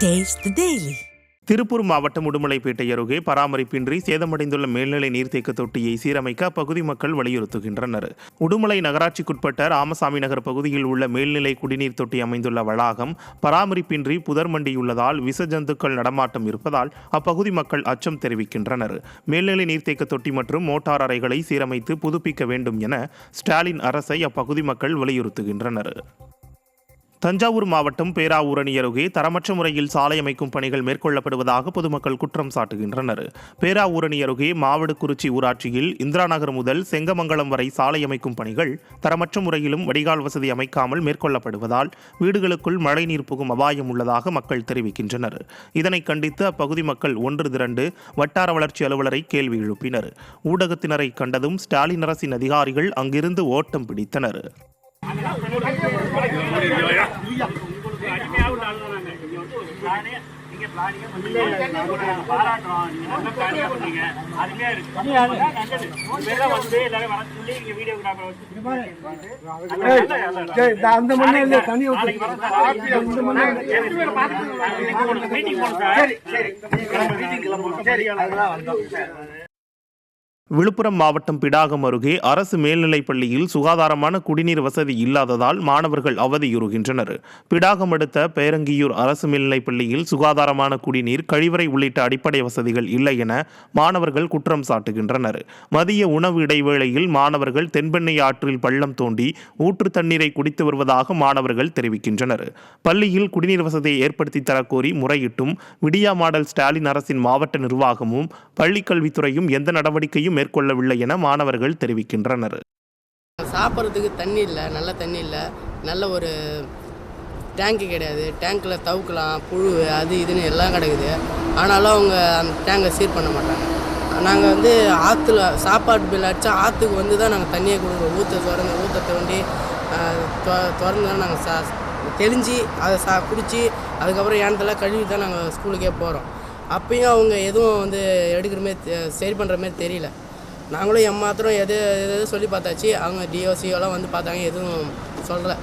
Taste the Daily. Tiruppur மாவட்டம் உடுமலைப்பேட்டை அருகே பராமரிப்பின்றி சேதமடைந்துள்ள மேல்நிலை நீர்த்தேக்க தொட்டியை சீரமைக்க அப்பகுதி மக்கள் வலியுறுத்துகின்றனர். உடுமலை நகராட்சிக்குட்பட்ட ராமசாமி நகர் பகுதியில் உள்ள மேல்நிலை குடிநீர் தொட்டி அமைந்துள்ள வளாகம் பராமரிப்பின்றி புதர் மண்டியுள்ளதால் விச ஜந்துக்கள் நடமாட்டம் இருப்பதால் அப்பகுதி மக்கள் அச்சம் தெரிவிக்கின்றனர். மேல்நிலை நீர்த்தேக்க தொட்டி மற்றும் மோட்டார் அறைகளை சீரமைத்து புதுப்பிக்க வேண்டும் என ஸ்டாலின் அரசை அப்பகுதி மக்கள் வலியுறுத்துகின்றனர். தஞ்சாவூர் மாவட்டம் பேராவூரணி அருகே தரமற்ற முறையில் சாலை அமைக்கும் பணிகள் மேற்கொள்ளப்படுவதாக பொதுமக்கள் குற்றம் சாட்டுகின்றனர். பேராவூரணி அருகே மாவடுகுறிச்சி ஊராட்சியில் இந்திரா நகர் முதல் செங்கமங்கலம் வரை சாலை அமைக்கும் பணிகள் தரமற்ற முறையிலும் வடிகால் வசதி அமைக்காமல் மேற்கொள்ளப்படுவதால் வீடுகளுக்குள் மழைநீர் புகும் அபாயம் உள்ளதாக மக்கள் தெரிவிக்கின்றனர். இதனை கண்டித்து அப்பகுதி மக்கள் ஒன்று திரண்டு வட்டார வளர்ச்சி அலுவலரை கேள்வி எழுப்பினர். ஊடகத்தினரை கண்டதும் ஸ்டாலின் அரசின் அதிகாரிகள் அங்கிருந்து ஓட்டம் பிடித்தனர். விழுப்புரம் மாவட்டம் பிடாகம் அருகே அரசு மேல்நிலைப் பள்ளியில் சுகாதாரமான குடிநீர் வசதி இல்லாததால் மாணவர்கள் அவதியுறுகின்றனர். பிடாகம் அடுத்த பேரங்கியூர் அரசு மேல்நிலைப் பள்ளியில் சுகாதாரமான குடிநீர், கழிவறை உள்ளிட்ட அடிப்படை வசதிகள் இல்லை என மாணவர்கள் குற்றம் சாட்டுகின்றனர். மதிய உணவு இடைவேளையில் மாணவர்கள் தென்பெண்ணை ஆற்றில் பள்ளம் தோண்டி ஊற்று தண்ணீரை குடித்து வருவதாக மாணவர்கள் தெரிவிக்கின்றனர். பள்ளியில் குடிநீர் வசதியை ஏற்படுத்தி தரக்கோரி முறையிட்டும் விடியா மாடல் ஸ்டாலின் அரசின் மாவட்ட நிர்வாகமும் பள்ளிக்கல்வித்துறையும் எந்த நடவடிக்கையும் மேற்கொள்ளவில்லை என மாணவர்கள் தெரிவிக்கின்றனர். சாப்பிட்றதுக்கு தண்ணி இல்லை, நல்ல தண்ணி இல்லை, நல்ல ஒரு டேங்கு கிடையாது. டேங்க்கில் தவுக்கலாம், புழு அது இதுன்னு எல்லாம் கிடக்குது. ஆனாலும் அவங்க அந்த டேங்கை சீர் பண்ண மாட்டாங்க. நாங்கள் ஆற்றுல சாப்பாட்டு பில் அடித்தா ஆற்றுக்கு தான் நாங்கள் தண்ணியை கொடுக்குறோம். ஊற்ற தோண்டி திறந்து தான் நாங்கள் தெளிஞ்சு அதை குடித்து அதுக்கப்புறம் ஏனத்தெல்லாம் கழுவி தான் நாங்கள் ஸ்கூலுக்கே போகிறோம். அப்பயும் அவங்க எதுவும் எடுக்கிற மாரி சரி பண்ணுற மாரி தெரியல. நாங்களும் எம்மாத்திரம் எது சொல்லி பார்த்தாச்சு. அவங்க டிஓசியோலாம் பார்த்தாங்க, எதுவும் சொல்லலை.